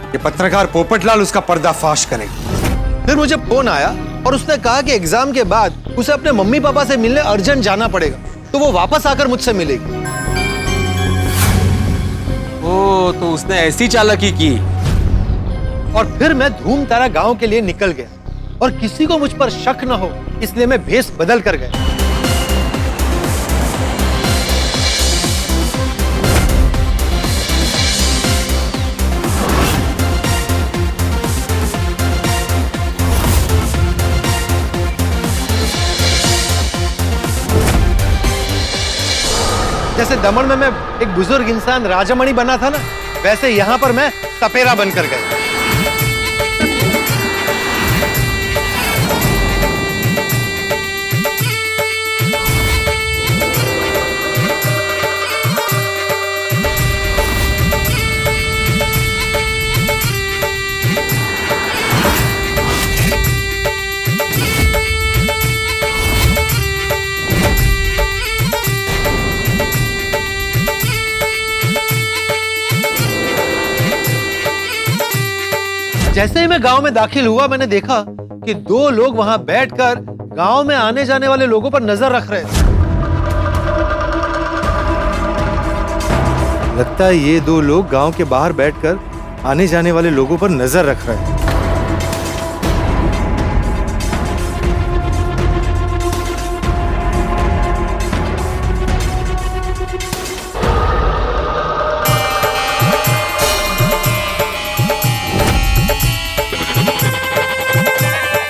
ये पत्रकार पोपटलाल उसका पर्दाफाश करेगा। फिर मुझे फोन आया और उसने कहा कि एग्जाम के बाद उसे अपने मम्मी पापा से मिलने अर्जेंट जाना पड़ेगा, तो वो वापस आकर मुझसे मिलेगी। ओ, तो उसने ऐसी चालाकी की। और फिर मैं धूमतारा गांव के लिए निकल गया और किसी को मुझ पर शक न हो इसलिए मैं भेष बदल कर गया। जैसे दमन में मैं एक बुजुर्ग इंसान राजामणि बना था ना, वैसे यहां पर मैं सपेरा बनकर गया। जैसे ही मैं गांव में दाखिल हुआ, मैंने देखा कि 2 लोग वहां बैठकर गांव में आने जाने वाले लोगों पर नजर रख रहे थे। लगता है ये 2 लोग गांव के बाहर बैठकर आने जाने वाले लोगों पर नजर रख रहे हैं।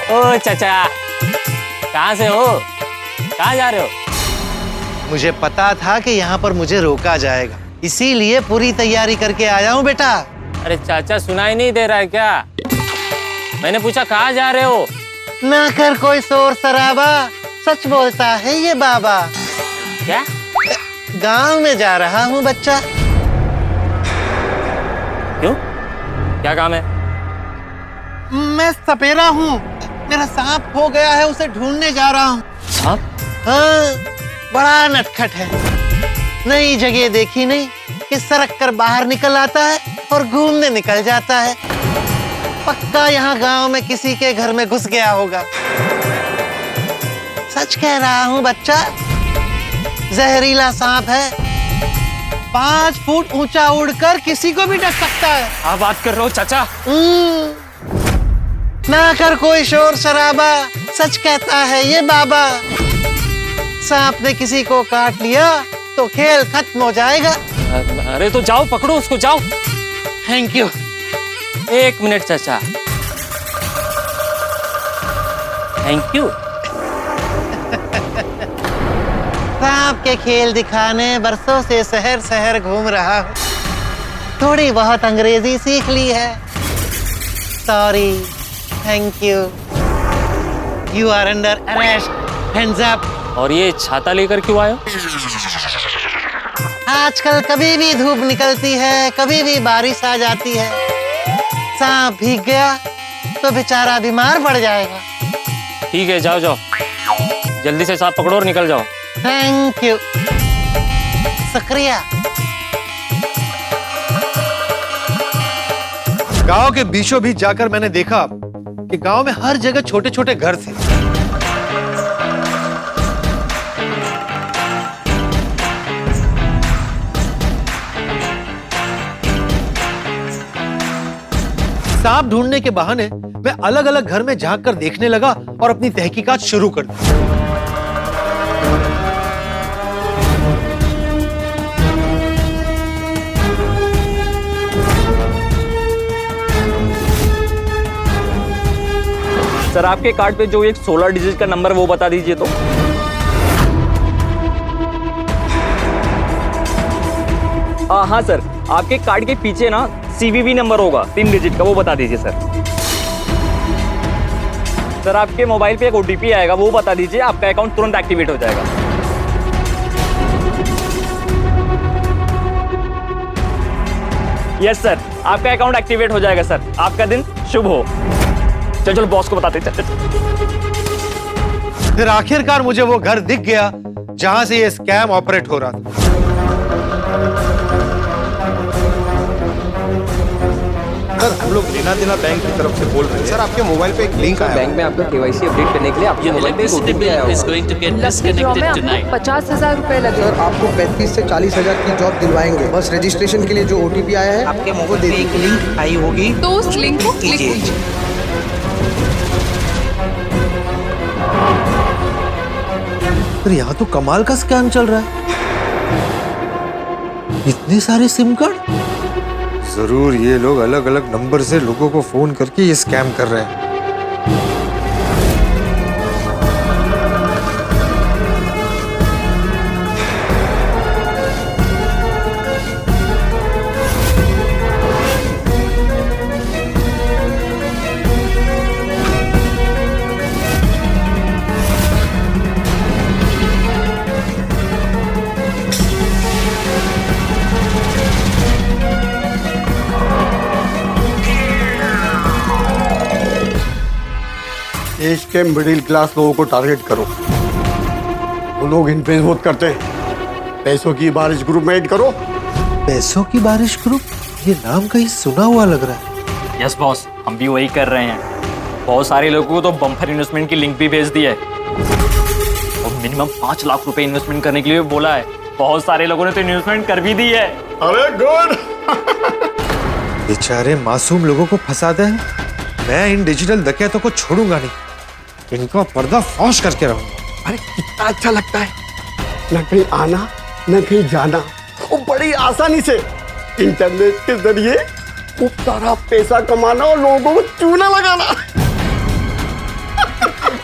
ओ चाचा, कहाँ से हो? कहाँ जा रहे हो? मुझे पता था कि यहाँ पर मुझे रोका जाएगा, इसीलिए पूरी तैयारी करके आया हूँ बेटा। अरे चाचा, सुनाई नहीं दे रहा है क्या? मैंने पूछा कहाँ जा रहे हो? ना कर कोई शोर शराबा, सच बोलता है ये बाबा। क्या? गांव में जा रहा हूँ बच्चा। क्यों? क्या काम है? मैं सपेरा हूँ, मेरा सांप खो गया है, उसे ढूंढने जा रहा हूँ। सांप? हाँ, बड़ा नटखट है। नई जगह देखी नहीं कि सड़क कर बाहर निकल आता है और घूमने निकल जाता है। पक्का यहाँ गांव में किसी के घर में घुस गया होगा। सच कह रहा हूँ बच्चा, जहरीला सांप है। 5 फुट ऊंचा उड़कर किसी को भी डस सकता है। आप बात कर रहे हो चाचा? ना कर कोई शोर शराबा, सच कहता है ये बाबा। सांप ने किसी को काट लिया तो खेल खत्म हो जाएगा। अरे तो जाओ पकड़ो उसको, जाओ। Thank you. 1 मिनट चाचा। Thank you. सांप के खेल दिखाने बरसों से शहर शहर घूम रहा हूँ। थोड़ी बहुत अंग्रेजी सीख ली है। Sorry, thank you. You are under arrest. Hands up. और ये छाता लेकर क्यों आए हो? आजकल कभी भी धूप निकलती है, कभी भी बारिश आ जाती है। सांप भीग गया तो बेचारा बीमार पड़ जाएगा। ठीक है, जाओ जाओ, जल्दी से सांप पकड़ो और निकल जाओ। थैंक यू, शुक्रिया। गांव के बीचों बीच जाकर मैंने देखा कि गांव में हर जगह छोटे छोटे घर थे। सांप ढूंढने के बहाने मैं अलग अलग घर में झांक कर देखने लगा और अपनी तहकीकात शुरू कर दी। सर आपके कार्ड पे जो एक 16 डिजिट का नंबर वो बता दीजिए तो। हाँ सर, आपके कार्ड के पीछे ना CVV नंबर होगा 3 डिजिट का, वो बता दीजिए सर। सर आपके मोबाइल पे एक OTP आएगा, वो बता दीजिए, आपका अकाउंट तुरंत एक्टिवेट हो जाएगा। यस सर, आपका अकाउंट एक्टिवेट हो जाएगा सर। आपका दिन शुभ हो। चल चलो बॉस को बताते। चल। फिर आखिरकार मुझे वो घर दिख गया जहां से ये स्कैम ऑपरेट हो रहा था। सर हम लोग लेना देना बैंक की तरफ से बोल रहे हैं। सर आपके मोबाइल पे एक लिंक आया। बैंक में आपका KYC अपडेट करने के लिए आपके मोबाइल पे एक OTP आया होगा। 50,000 रुपए लगे। सर आपको 35 से 40,000 की जॉब दिलवाएंगे। बस रजिस्ट्रेशन के लिए जो OTP आया है आपके मोबाइल पे एक लिंक आई होगी, तो उस लिंक को क्लिक कीजिए। पर यहाँ तो कमाल का स्कैम चल रहा है। इतने सारे सिम कार्ड। जरूर ये लोग अलग अलग नंबर से लोगों को फोन करके ये स्कैम कर रहे हैं। देश के मिडिल क्लास लोगों को टारगेट करो। वो लोग इन पे वोट करते हैं। पैसों की बारिश ग्रुप में ऐड करो। पैसों की बारिश ग्रुप, ये नाम कहीं सुना हुआ लग रहा है। यस बॉस, हम भी वही कर रहे हैं। बहुत सारे लोगों को तो बम्पर इन्वेस्टमेंट की लिंक भी भेज दी है और मिनिमम 5 लाख रुपए इन्वेस्टमेंट करने के लिए बोला है। बहुत सारे लोगों ने तो इन्वेस्टमेंट कर भी दी है। अरे गुड। बेचारे मासूम लोगों को फंसा दे। मैं इन डिजिटल डकैतों को छोड़ूंगा नहीं, इनका पर्दा फाश करके रहूंगा। अरे कितना अच्छा लगता है, न कहीं आना न कहीं जाना, वो बड़ी आसानी से इंटरनेट के जरिए खूब सारा पैसा कमाना और लोगों को चूना लगाना।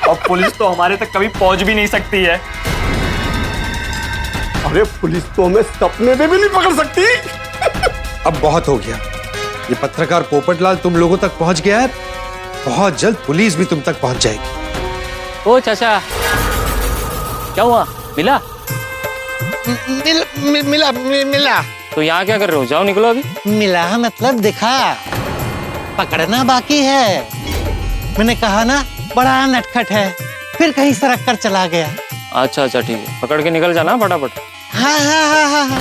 और पुलिस तो हमारे तक कभी पहुंच भी नहीं सकती है। अरे पुलिस तो हमें सपने में भी नहीं पकड़ सकती। अब बहुत हो गया। ये पत्रकार पोपटलाल तुम लोगों तक पहुंच गया है, बहुत जल्द पुलिस भी तुम तक पहुंच जाएगी। ओ चाचा, क्या हुआ? मिला? मिला। तो यहाँ क्या कर रहे हो? जाओ निकलो अभी। मिला मतलब दिखा, पकड़ना बाकी है। मैंने कहा ना बड़ा नटखट है, फिर कहीं सरक कर चला गया। अच्छा अच्छा ठीक है, पकड़ के निकल जाना फटाफट। हाँ हाँ हाँ हाँ हाँ।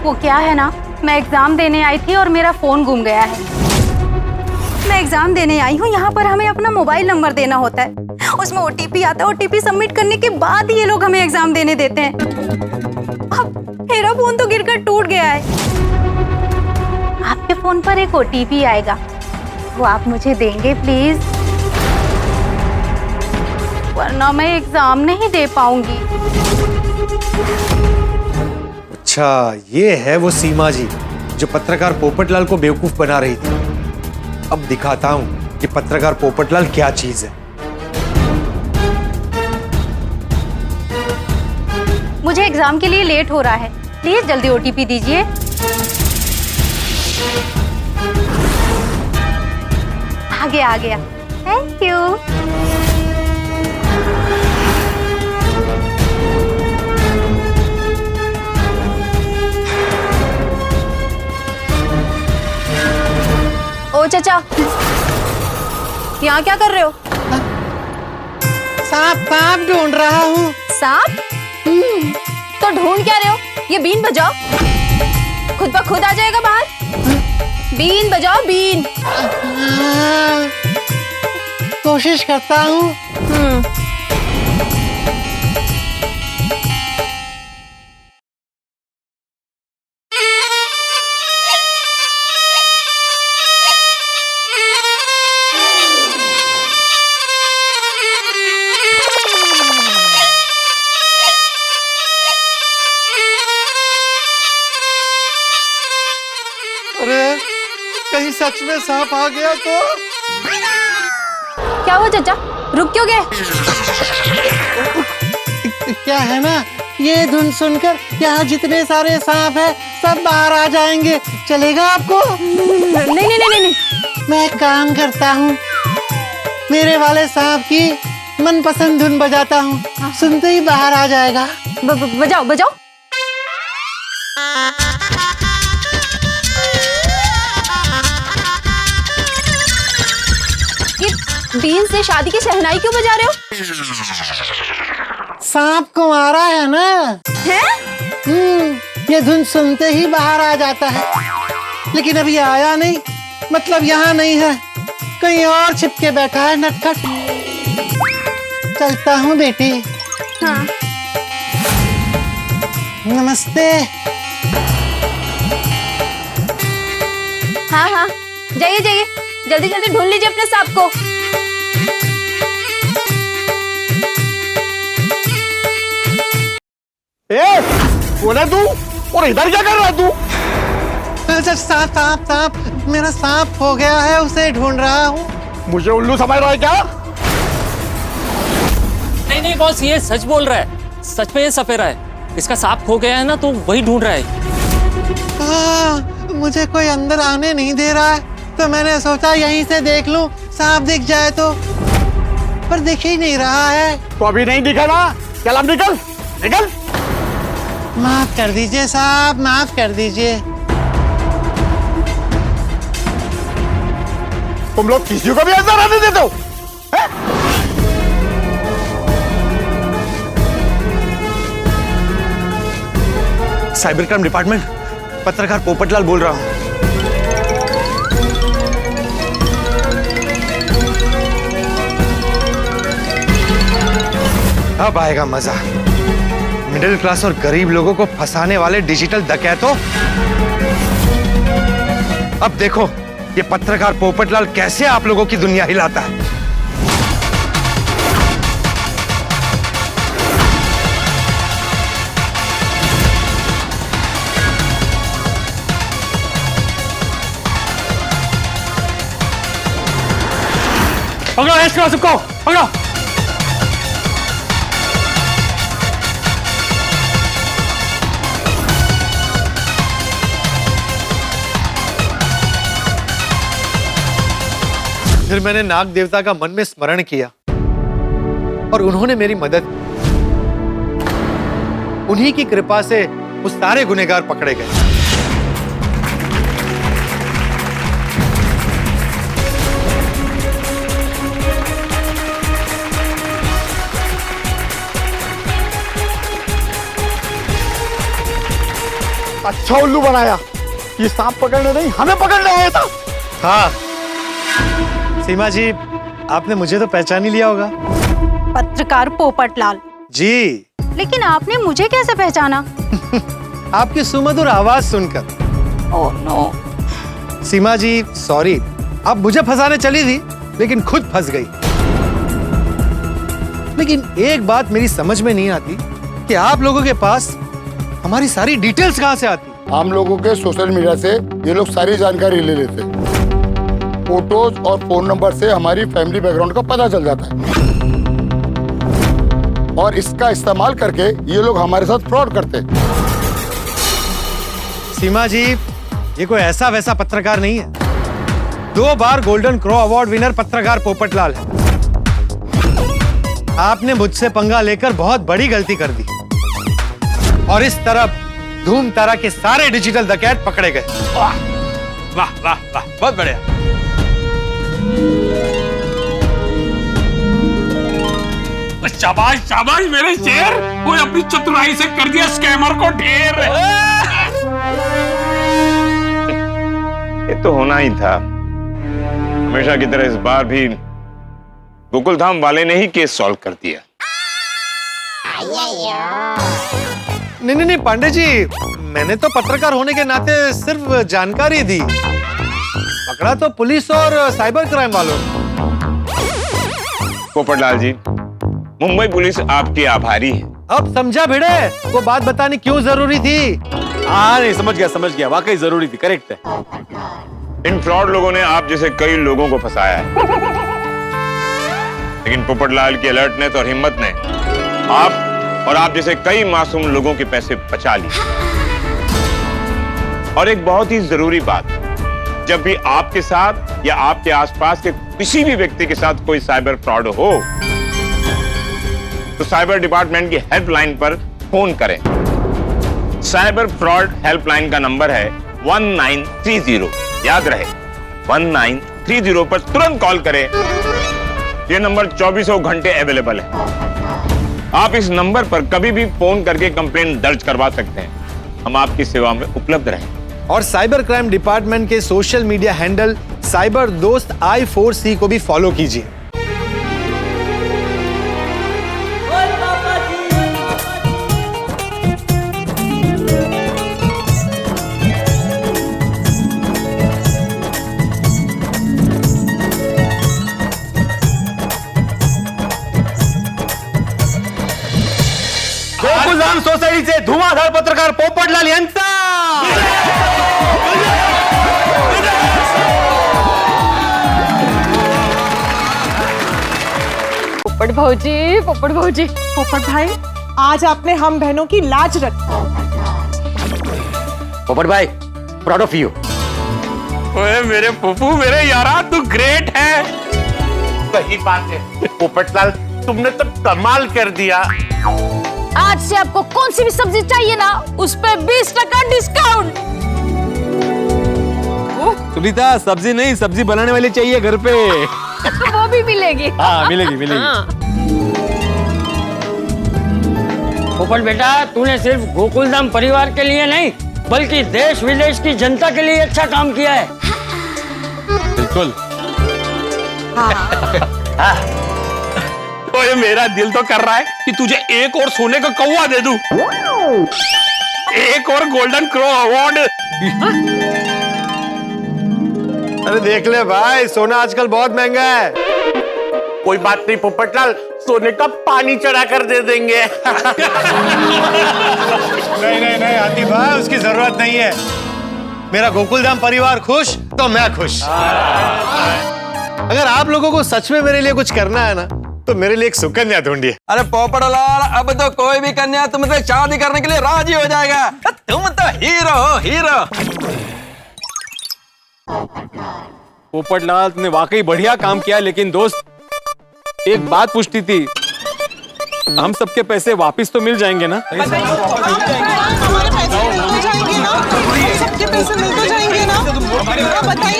वो क्या है ना, मैं एग्जाम देने आई थी और मेरा फोन गुम गया है। मैं एग्जाम देने आई हूँ, यहाँ पर हमें अपना मोबाइल नंबर देना होता है, उसमें ओटीपी आता है। ओटीपी सबमिट करने के बाद ये लोग हमें एग्जाम देने देते हैं। अब मेरा फोन तो गिरकर टूट गया है। आपके फोन पर एक ओटीपी आएगा, वो आप मुझे देंगे प्लीज, वरना मैं एग्जाम नहीं दे पाऊंगी। अच्छा, ये है वो सीमा जी जो पत्रकार पोपटलाल को बेवकूफ बना रही थी। अब दिखाता हूं कि पत्रकार पोपटलाल क्या चीज है। मुझे एग्जाम के लिए लेट हो रहा है, प्लीज जल्दी ओटीपी दीजिए। आ गया, थैंक यू। ओ चाचा, यहाँ क्या कर रहे हो? सांप ढूंढ रहा हूँ। सांप? तो ढूंढ क्या रहे हो? ये बीन बजाओ, खुद ब खुद आ जाएगा बाहर। बीन बजाओ, बीन। कोशिश करता हूँ। अरे कहीं सच में सांप आ गया तो? क्या हुआ चाचा, रुक क्यों गए? क्या है ना, ये धुन सुनकर यहाँ जितने सारे सांप हैं सब बाहर आ जाएंगे। चलेगा आपको? नहीं नहीं नहीं नहीं। मैं एक काम करता हूँ, मेरे वाले सांप की मनपसंद धुन बजाता हूँ, सुनते ही बाहर आ जाएगा। बजाओ बजाओ। बीन से शादी की शहनाई क्यों बजा रहे हो? सांप को मारा है ना। हैं? ये धुन सुनते ही बाहर आ जाता है, लेकिन अभी आया नहीं, मतलब यहाँ नहीं है, कहीं और छिप के बैठा है नटखट। चलता हूँ बेटी। हाँ। नमस्ते। हाँ हाँ, जाइए जाइए, जल्दी जल्दी ढूंढ लीजिए अपने सांप को। कौन है तू और इधर क्या कर रहा है तू? सांप मेरा सांप खो गया है, उसे ढूंढ रहा हूँ। मुझे उल्लू समझ रहा है क्या? नहीं नहीं बॉस, ये सच बोल रहा है, सच में ये सपेरा है। इसका सांप खो गया है ना, तो वही ढूंढ रहा है। मुझे कोई अंदर आने नहीं दे रहा है, तो मैंने सोचा यहीं से देख लूं, सांप दिख जाए तो, पर दिख ही नहीं रहा है। तो अभी नहीं दिखा ना, चल अब निकल निकल। माफ कर दीजिए साहब, माफ कर दीजिए। तुम लोग किसी को भी अंदर आने देते हो? साइबर क्राइम डिपार्टमेंट, पत्रकार पोपटलाल बोल रहा हूँ। अब आएगा मजा। मिडिल क्लास और गरीब लोगों को फंसाने वाले डिजिटल डकैतों। अब देखो ये पत्रकार पोपटलाल कैसे आप लोगों की दुनिया हिलाता है। पकड़ो सबको, पकड़ो। फिर मैंने नाग देवता का मन में स्मरण किया और उन्होंने मेरी मदद की। उन्हीं की कृपा से वो सारे गुनहगार पकड़े गए। अच्छा उल्लू बनाया। ये सांप पकड़ने नहीं, हमें पकड़ने आया था। हाँ सीमा जी, आपने मुझे तो पहचान ही लिया होगा। पत्रकार पोपटलाल जी। लेकिन आपने मुझे कैसे पहचाना? आपकी सुमधुर आवाज सुनकर। Oh no. सीमा जी सॉरी, आप मुझे फंसाने चली थी लेकिन खुद फंस गई। लेकिन एक बात मेरी समझ में नहीं आती कि आप लोगों के पास हमारी सारी डिटेल्स कहां से आती? हम लोगों के सोशल मीडिया से ये लोग सारी जानकारी ले लेते हैं। फोटोज और फोन नंबर से हमारी फैमिली बैकग्राउंड का पता चल जाता है और इसका इस्तेमाल करके ये लोग हमारे साथ फ्रॉड करते हैं। सीमा जी, ये कोई ऐसा वैसा पत्रकार नहीं है। 2 बार गोल्डन क्रो अवार्ड विनर पत्रकार पोपटलाल है। आपने मुझसे पंगा लेकर बहुत बड़ी गलती कर दी और इस तरफ धूम तारा के सारे डिजिटल डकैत पकड़े गए। वाह वाह वाह वाह, बहुत बढ़िया। शाबाश शाबाश मेरे शेर, कोई अपनी चतुराई से कर दिया स्कैमर को ढेर। ये तो होना ही था। हमेशा की तरह इस बार भी गोकुलधाम वाले ने ही केस सॉल्व कर दिया। नहीं पांडे जी, मैंने तो पत्रकार होने के नाते सिर्फ जानकारी दी। पकड़ा तो पुलिस और साइबर क्राइम वालों। पोपटलाल जी, मुंबई पुलिस आपकी आभारी है। अब समझा भिड़े, वो बात बतानी क्यों जरूरी थी? हाँ नहीं, समझ गया, वाकई जरूरी थी, करेक्ट है। इन फ्रॉड लोगों ने आप जैसे कई लोगों को फंसाया है, लेकिन पोपटलाल की अलर्टनेस और हिम्मत ने आप जैसे कई मासूम लोगों के पैसे बचा लिए। और एक बहुत ही जरूरी बात, जब भी आपके साथ या आपके आसपास के किसी भी व्यक्ति के साथ कोई साइबर फ्रॉड हो तो साइबर डिपार्टमेंट की हेल्पलाइन पर फोन करें। साइबर फ्रॉड हेल्पलाइन का नंबर है 1930। याद रहे, 1930 पर तुरंत कॉल करें। यह नंबर 24 घंटे अवेलेबल है। आप इस नंबर पर कभी भी फोन करके कंप्लेंट दर्ज करवा सकते हैं। हम आपकी सेवा में उपलब्ध रहें। और साइबर क्राइम डिपार्टमेंट के सोशल मीडिया हैंडल साइबर दोस्त I4C को भी फॉलो कीजिए। गोकुलधाम सोसाइटी से धुआंधार पत्रकार पोपटलाल यंता। पोपट भाऊजी, पोपट भाई, आज आपने हम बहनों की लाज रखी। पोपट भाई, प्राउड ऑफ यू। ओए मेरे पप्पू, मेरे यारा, तू ग्रेट है। सही बात है पोपटलाल, तुमने तो कमाल कर दिया। आज से आपको कौन सी भी सब्जी चाहिए ना, उस पे 20% डिस्काउंट। सुनीता, सब्जी नहीं, सब्जी बनाने वाली चाहिए घर पे। वो भी मिलेगी। हाँ मिलेगी। पोपट बेटा, तूने सिर्फ गोकुलधाम परिवार के लिए नहीं बल्कि देश विदेश की जनता के लिए अच्छा काम किया है। बिल्कुल। ओए मेरा दिल तो कर रहा है कि तुझे एक और सोने का कौवा दे दूं, एक और गोल्डन क्रो अवार्ड। अरे देख ले भाई, सोना आजकल बहुत महंगा है। कोई बात नहीं पोपटलाल, सोने का पानी चढ़ा कर दे देंगे। नहीं हाथी भाई, उसकी जरूरत नहीं है। मेरा गोकुलधाम परिवार खुश तो मैं खुश। अगर आप लोगों को सच में मेरे लिए कुछ करना है ना, तो मेरे लिए एक सुकन्या ढूंढिए। अरे पोपटलाल, अब तो कोई भी कन्या तुमसे शादी करने के लिए राजी हो जाएगा। तुम तो हीरो हो, हीरो। पोपटलाल तुमने वाकई बढ़िया काम किया, लेकिन दोस्त एक बात पूछती थी, हम सबके पैसे वापस तो मिल जाएंगे ना? सबके पैसे मिल तो जाएंगे ना? बताइए